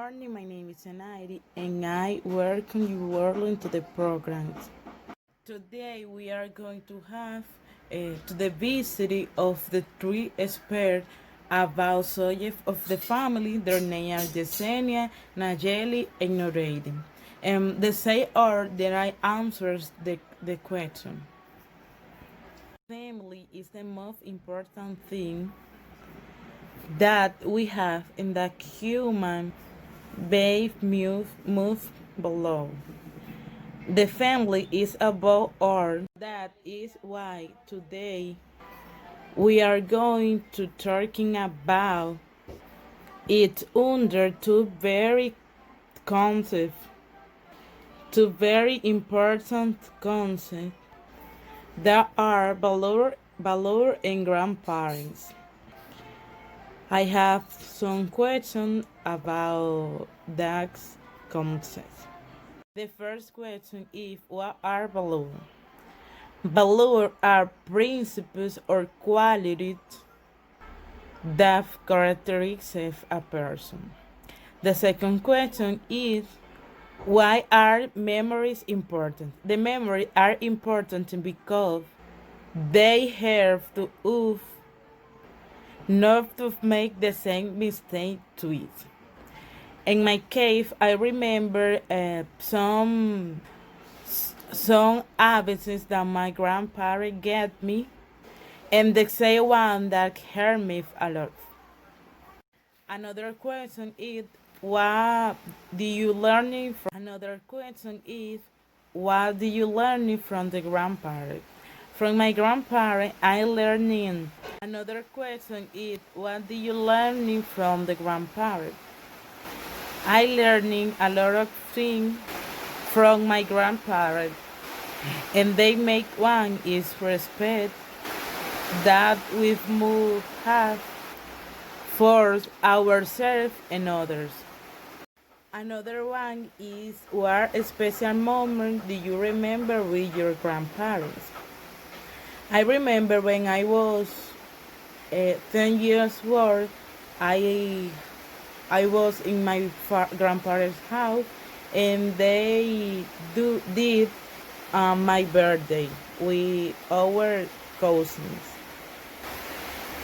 morning, my name is Anairi and I welcome you all into the program. Today we are going to have to the visit of the three experts about subject of the family. Their names are Yesenia, Nayeli, and Noreidi. And they say or that I answers the question. Family is the most important thing that we have in the human being move below. The family is above all. That is why today we are going to talking about it under concepts, two very important concepts that are valor and grandparents. I have some questions about that concept. The first question is what are valor? Valor are principles or qualities that characterize a person. The second question is why are memories important? The memories are important because they help to us not to make the same mistake twice. In my case, I remember some habits that my grandparents gave me, and the same one that hurt me a lot. Another question is what do you learn from? Another question is what do you learn from the grandparents? From my grandparents, I learning. Another question is what do you learn from the grandparents? I learning a lot of things from my grandparents, and they make one is respect that we must have for ourselves and others. Another one is what special moment do you remember with your grandparents? I remember when I was 10 years old, I I was in my grandparents' house, and they did my birthday with our cousins.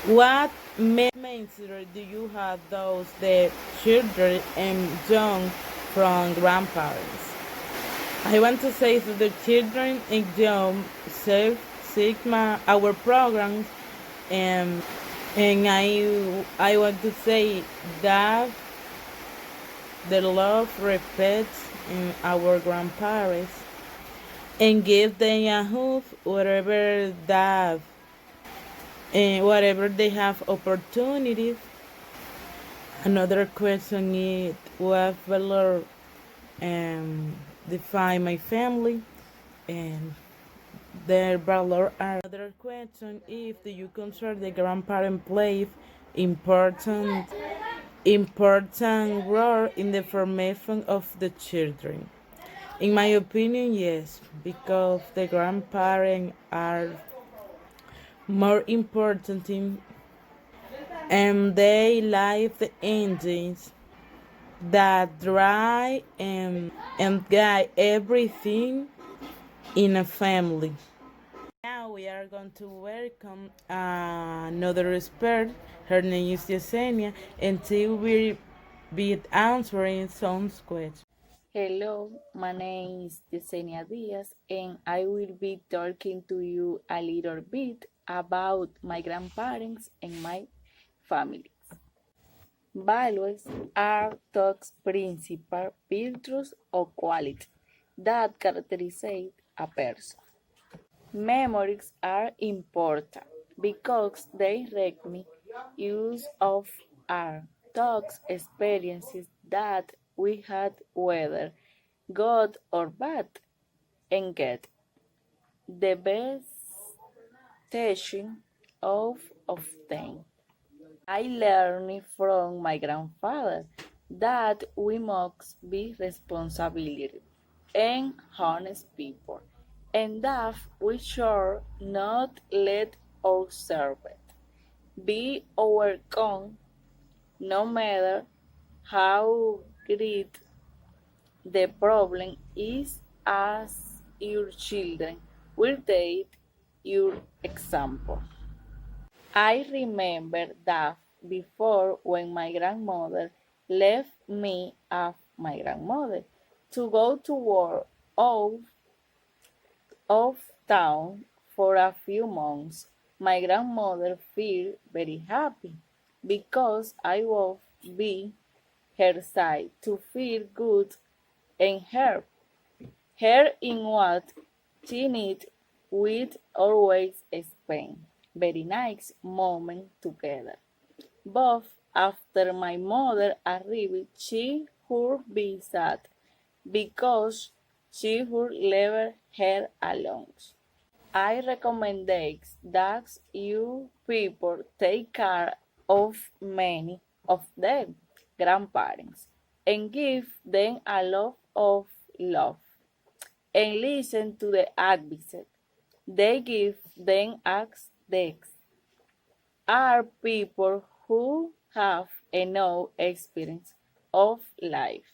What message do you have those the children and young from grandparents? I want to say to the children and young self Sigma our programs, and I want to say that the love, respect in our grandparents and give them a hug whatever they have opportunities. Another question is what valor define my family and their valor are. Another question is do you consider the grandparent play important important role in the formation of the children? In my opinion, yes, because the grandparents are more important and they live the engines that drive and guide everything in a family. Now we are going to welcome another expert. Her name is Yesenia, and she will be answering some questions. Hello, my name is Yesenia Diaz, and I will be talking to you a little bit about my grandparents and my family. Values are those principal virtues or qualities that characterize a person. Memories are important because they direct me use of our thoughts experiences that we had whether good or bad and get the best teaching of them. I learned from my grandfather that we must be responsible and honest people, and that we should not let ourselves be overcome no matter how greet the problem is as your children will take your example. I remember that before when my grandmother left me and my grandmother to go to work out of town for a few months, my grandmother felt very happy because I would be her side to feel good and her in what she needed we'd always spend very nice moment together. But after my mother arrived, she would be sad because she would leave her alone. I recommend that you people take care of many of them grandparents and give them a lot of love and listen to the advice they give them as they are people who have enough experience of life.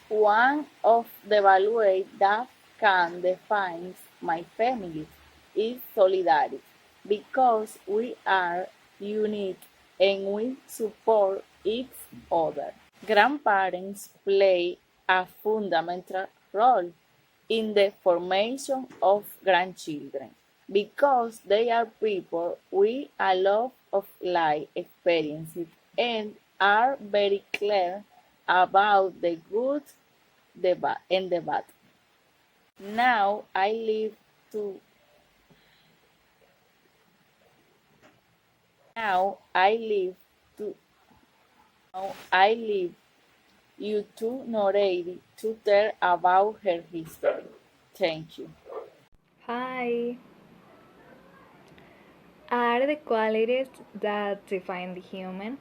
One of the values that can define my family is solidarity because we are unique and we support each other. Grandparents play a fundamental role in the formation of grandchildren because they are people with a lot of life experiences and are very clear about the good, the bad, and the bad. Now I live to now I live to now I live you to Noredi to tell about her history. Thank you. Hi, are the qualities that define the human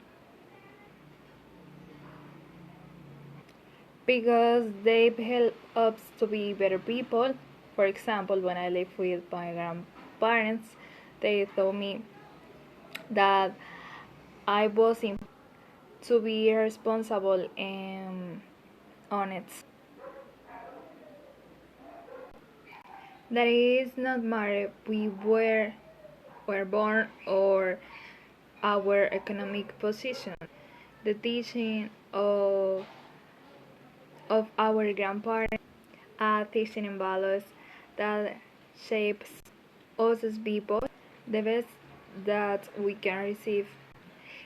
because they help us to be better people. For example, when I lived with my grandparents, they told me that I was to be responsible and honest. That is not matter we were born or our economic position. The teaching of our grandparents are teaching and values that shapes us as people. The best that we can receive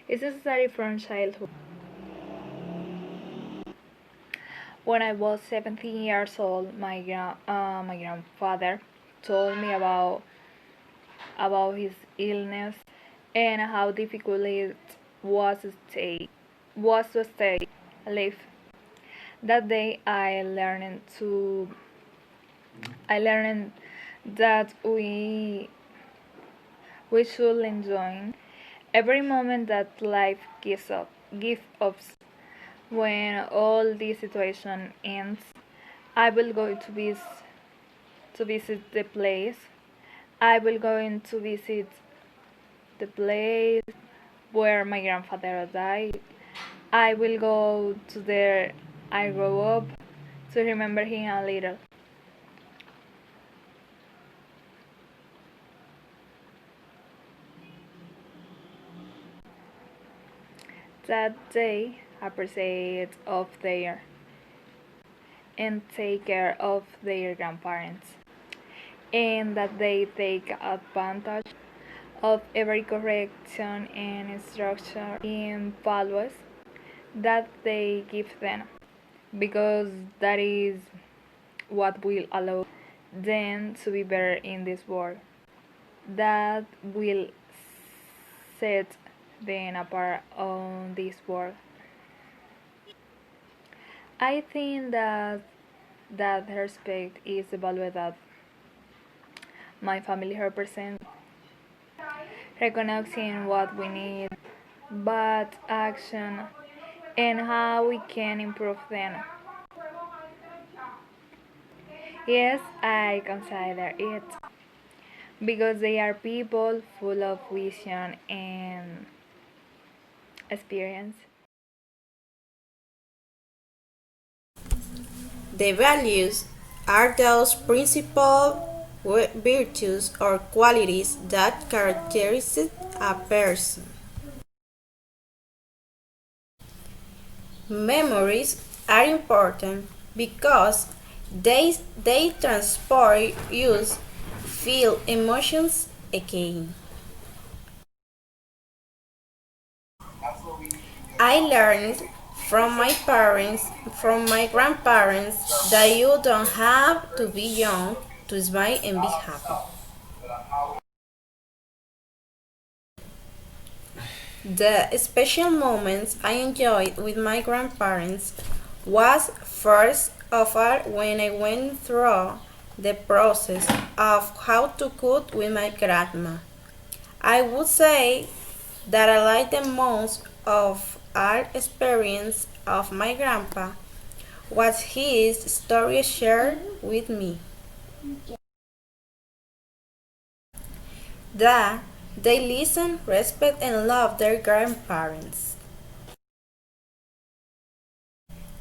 is necessary from childhood. When I was 17 years old, my grandfather told me about his illness and how difficult it was to stay alive. That day, I learned that we should enjoy every moment that life give us. When all this situation ends, I will go to visit the place. I will go in to visit the place where my grandfather died. I will go to there I grew up to remember him a little. That they appreciate of their and take care of their grandparents, and that they take advantage of every correction and instruction in values that they give them, because that is what will allow them to be better in this world. That will set them apart on this world. I think that respect is the value that my family represents, recognizing what we need, but action and how we can improve them. Yes, I consider it because they are people full of vision and experience. The values are those principal virtues or qualities that characterize a person. Memories are important because they transport us feel emotions again. I learned from my grandparents, that you don't have to be young to smile and be happy. The special moments I enjoyed with my grandparents was first of all when I went through the process of how to cook with my grandma. I would say that I like the most of our experience of my grandpa was his story shared with me. That they listen, respect, and love their grandparents.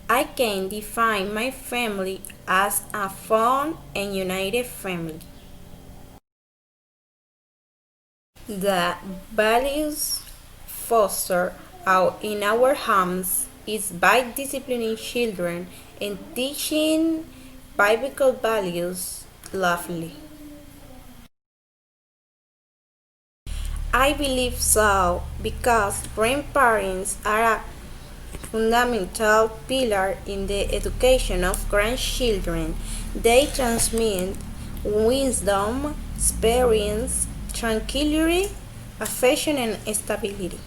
I can define my family as a fun and united family. The values fostered out in our homes is by disciplining children and teaching biblical values lovely. I believe so because grandparents are a fundamental pillar in the education of grandchildren. They transmit wisdom, experience, tranquility, affection, and stability.